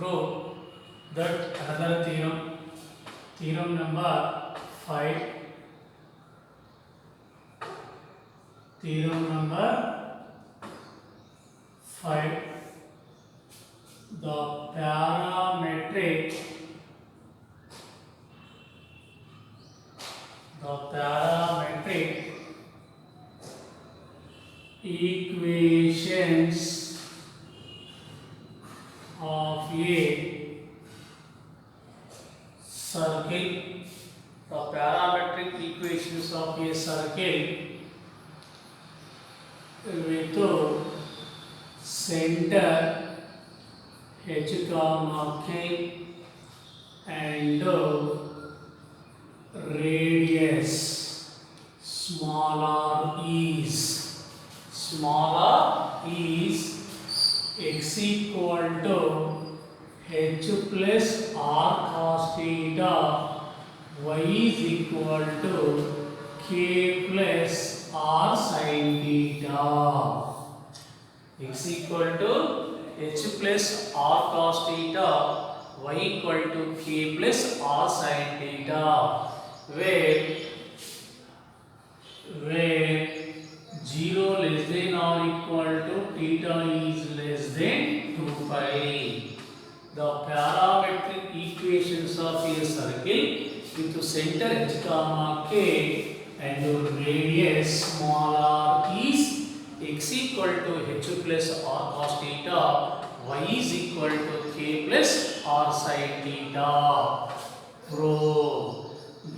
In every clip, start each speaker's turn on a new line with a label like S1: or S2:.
S1: prove that another theorem, theorem number 5, theorem number 5, the parametric equations of a circle, the parametric equations of a circle with center h comma k and radius small r is x equal to h plus r cos theta, y is equal to k plus r sin theta. X equal to h plus r cos theta, y equal to k plus r sin theta, where 0 less than or equal to theta is less than 2 pi. The parametric equations of a circle with center h comma k and radius small r is x equal to h plus r cos theta, y is equal to k plus r sin theta.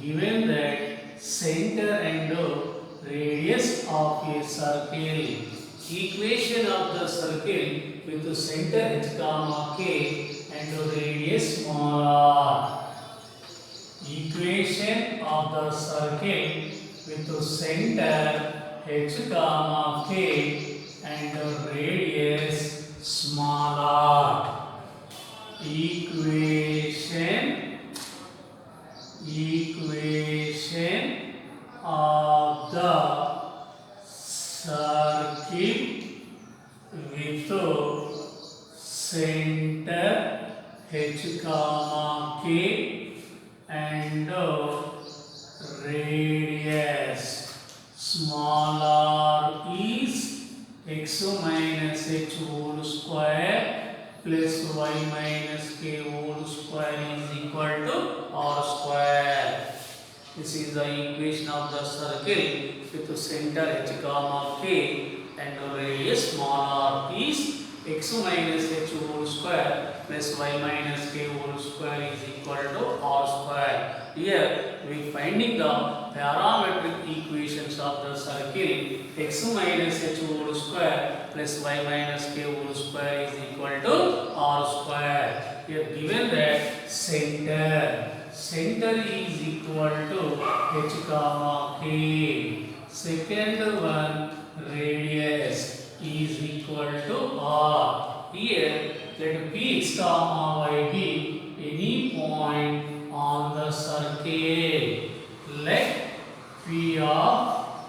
S1: Given that center and radius of a circle, equation of the circle with center h comma k and radius small r. Equation of the circle with center h comma k and radius small r. Equation of the circle with center h comma k and radius small r is x minus h whole square plus y minus k whole square is equal to r square. This is the equation of the circle with center h comma k and radius small r is x minus h whole square plus y minus k whole square is equal to r square. Here we finding the parametric equations of the circle x minus h whole square plus y minus k whole square is equal to r square. Here given that center is equal to h comma k. Second one, radius is equal to r. Here let px comma y be any point on the circle. Let p of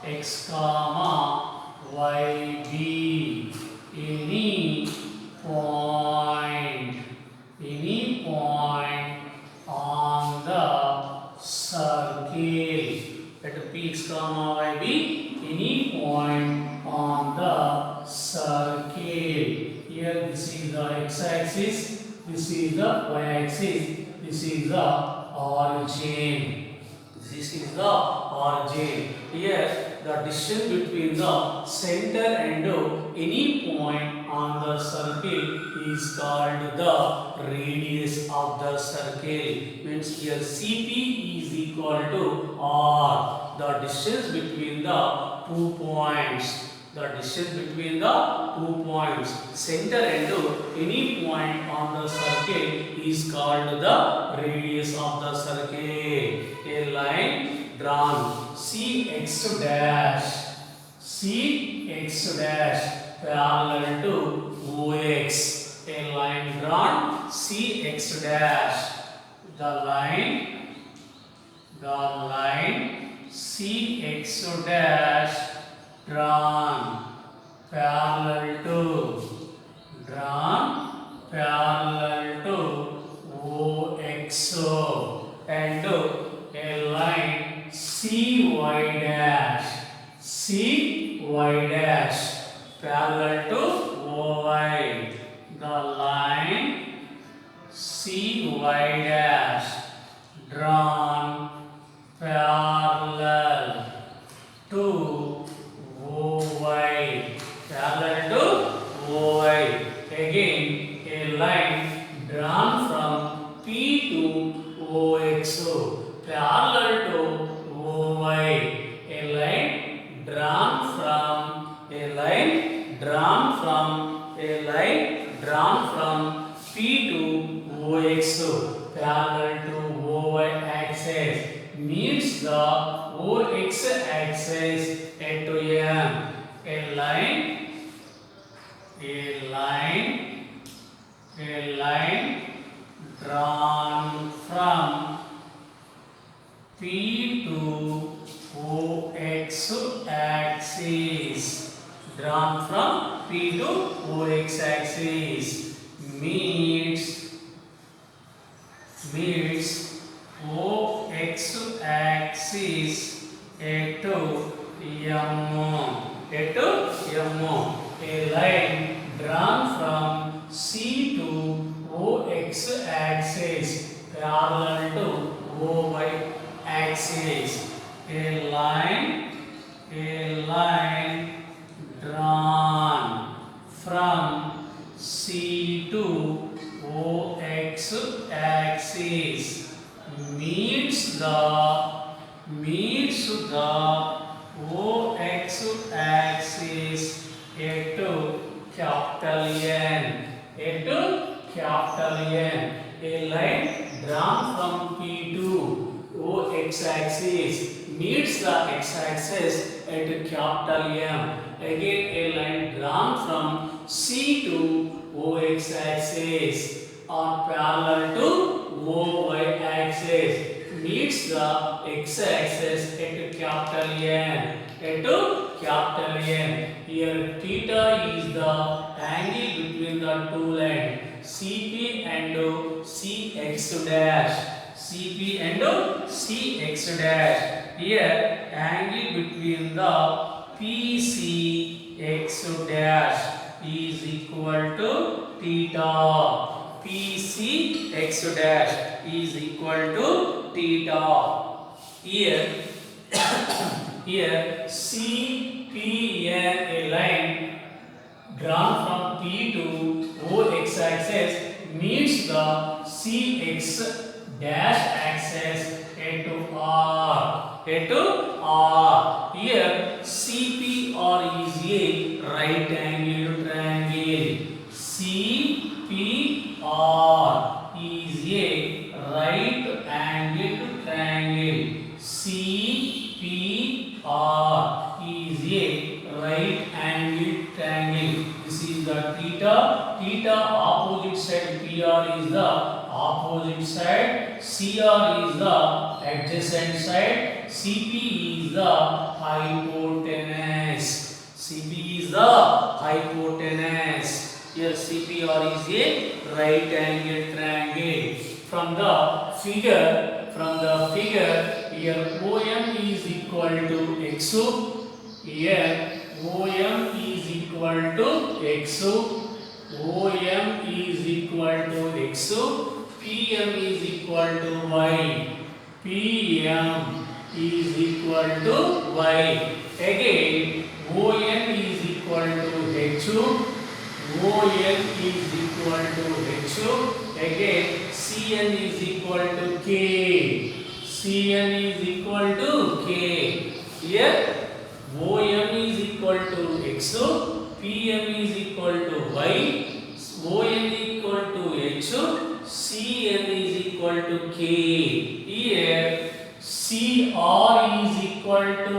S1: x comma y be any point on the circle. Let px comma y be any point on the circle. Here this is the x-axis, this is the y-axis, this is the origin. This is the origin. Here the distance between the center and any point on the circle is called the radius of the circle. Means here CP is equal to R. The distance between the 2 points. The distance between the 2 points, center and any point on the circle is called the radius of the circle. A line drawn CX dash parallel to OX. A line drawn CX dash. The line CX dash drawn parallel to OXO and a line CY dash parallel to OY. The line CY dash drawn parallel to OY. Parallel to OY. Again, a line drawn from P to OXO. Parallel to OY. A line drawn from P to OXO parallel to OY axis meets the OX axis at M. A line drawn from P to OX axis. Drawn from P to OX axis meets OX axis at M. A line drawn from C to OX axis parallel to OY axis. A line drawn from C to OX axis meets the OX axis at capital N. A line drawn from P to OX axis meets the X axis at capital M. Again, a line drawn from C to OX axis or parallel to OY axis meets the X axis at capital N. Here theta is the angle between the two lines CP and CX dash. Here angle between the PCX dash is equal to theta. PCX dash is equal to theta. Here CPN, a line drawn from P to OX axis meets the CX dash axis into R. Here CPR is a right angle triangle. CPR is a right angle triangle. This is the theta. Opposite side PR is the opposite side. CR is the adjacent side. CP is the hypotenuse. Here CPR is a right angle triangle. From the figure, here OM is equal to XO. Here OM is equal to XO. PM is equal to Y. Again, ON is equal to HO. Again, CN is equal to K. Here OM is equal to XO, PM is equal to Y, ON equal to HO, CN is equal to K. Here CR is equal to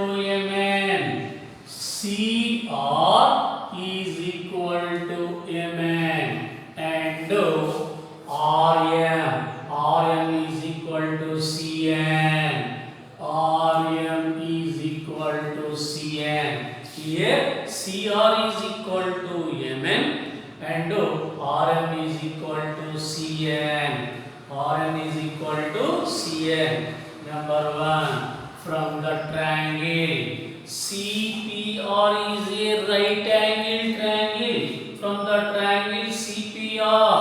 S1: MN. And RM is equal to CN. Here CR is equal to MN and RM is equal to CN. Rn is equal to Cn. Number 1, from the triangle CPR is a right angle triangle. From the triangle CPR,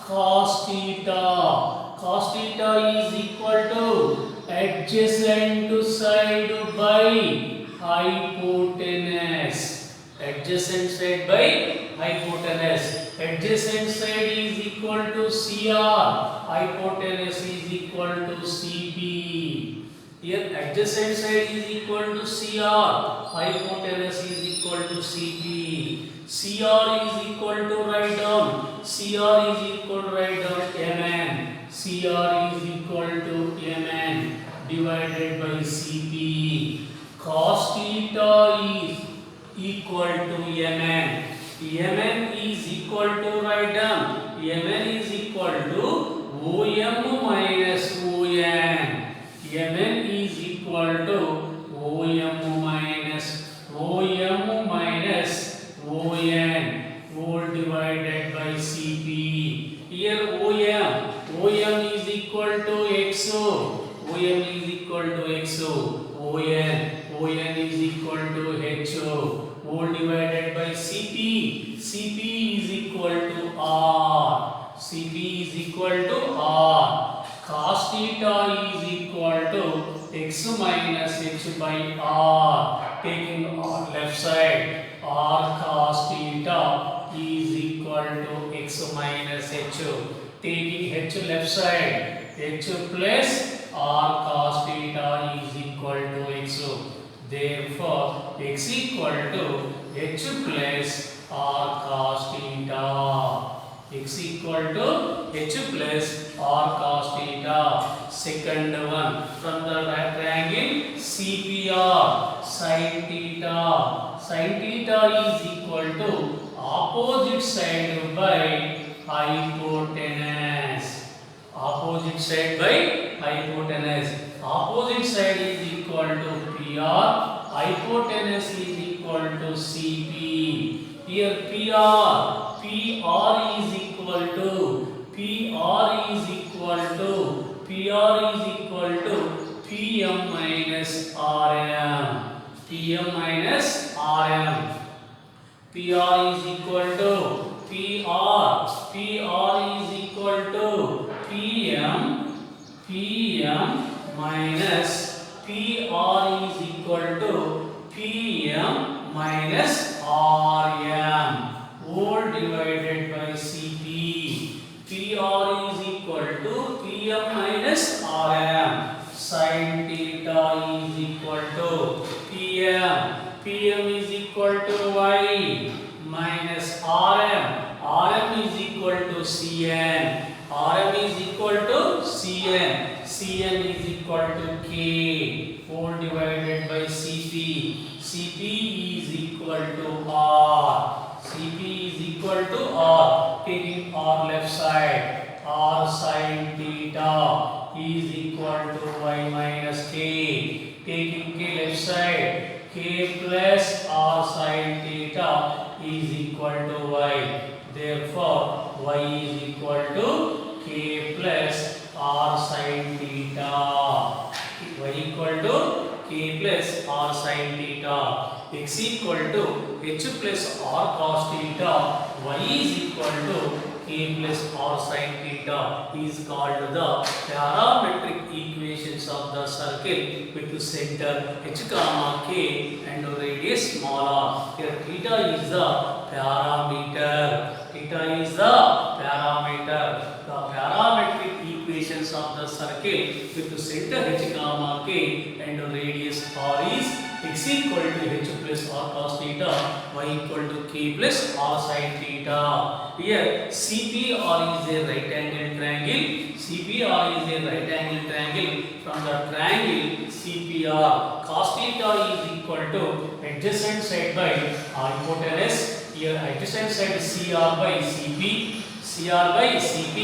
S1: cos theta is equal to adjacent side by hypotenuse. Adjacent side by hypotenuse. Adjacent side is equal to CR. Hypotenuse is equal to CP. Here adjacent side is equal to CR. Hypotenuse is equal to CP. CR is equal to write down. CR is equal to write down Mn. CR is equal to Mn divided by CP. Cos theta is equal to Mn. Mn is equal to write down. Mn is equal to Om minus On. Mn is equal to Om minus On whole divided by Cp. Here Om is equal to XO. Om is equal to XO. On is equal to HO whole divided by Cp. Cp is equal to R. Cp is equal to R. Cos theta is equal to X minus H by R. Taking R left side, R cos theta is equal to X minus H. Taking H left side, H plus R cos theta is equal to X. Therefore, X equal to H plus R cos theta. X equal to H plus R cos theta. Second one, from the triangle CPR, sin theta. Sin theta is equal to opposite side by hypotenuse. Opposite side by hypotenuse. Opposite side is equal to PR. Hypotenuse is equal to CP. Here PR is equal to PM minus RM. PM minus RM. PR is equal to PR is equal to PM minus PR is equal to PM minus RM whole divided by Cp. PR is equal to PM minus RM. Sin theta is equal to PM is equal to Y minus RM is equal to Cn. RM is equal to Cn is equal to K whole divided by Cp. Cp is equal to R. Cp is equal to R. Taking R left side, R sin theta is equal to Y minus K. Taking K left side, K plus R sin theta is equal to Y. Therefore, Y is equal to K plus R sin theta. Y equal to K plus R sin theta. X equal to H plus R cos theta. Y is equal to K plus R sin theta is called the parametric equations of the circle with the center H comma K and radius small r. Here theta is the parameter. Theta is the parameter. The parametric equations of the circle with the center H comma K and radius r is x equal to h plus r cos theta, y equal to k plus r sin theta. Here CPR is a right angle triangle. CPR is a right angle triangle. From the triangle CPR, cos theta is equal to adjacent side by hypotenuse. Here adjacent side CR by CP. CR by CP.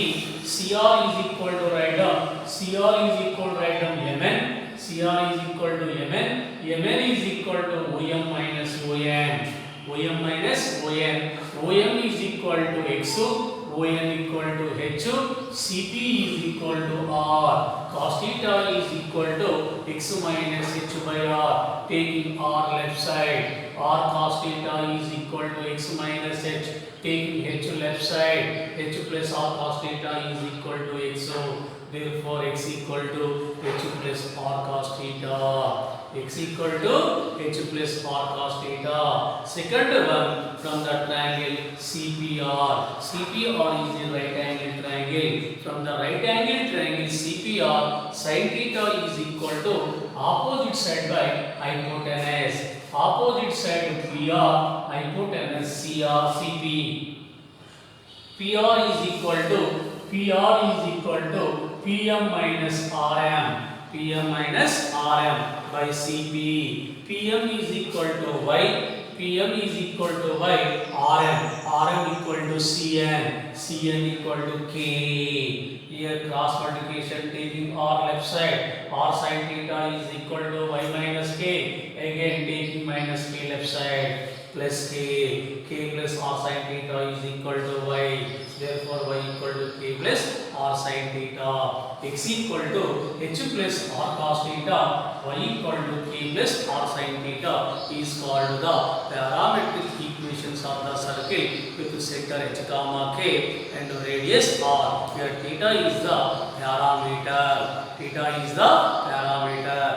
S1: CR is equal to write down. CR is equal to write down Mn. CR is equal to Mn. Mn is equal to Om minus On. Om minus On. Om is equal to XO. ON equal to H, CP is equal to R, cos theta is equal to X minus H by R, taking R left side, R cos theta is equal to X minus H, taking H left side, H plus R cos theta is equal to X, therefore X equal to H plus R cos theta. X equal to H plus R cos theta. Second one from the triangle CPR. CPR is a right angle triangle. From the right angle triangle CPR, sin theta is equal to opposite side by hypotenuse. Opposite side PR, hypotenuse CR, CP. PR is equal to PM minus RM. PM minus RM by CP. PM is equal to Y. PM is equal to Y. RM. RM equal to CN. CN equal to K. Here cross multiplication taking R left side. R sin theta is equal to Y minus K. Again taking minus K left side. Plus K. K plus R sin theta is equal to Y. Therefore Y equal to K plus R sin theta. X equal to H plus R cos theta. Y equal to K plus R sin theta is called the parametric equations of the circle with center H comma K and radius R. Here theta is the parameter. Theta is the parameter.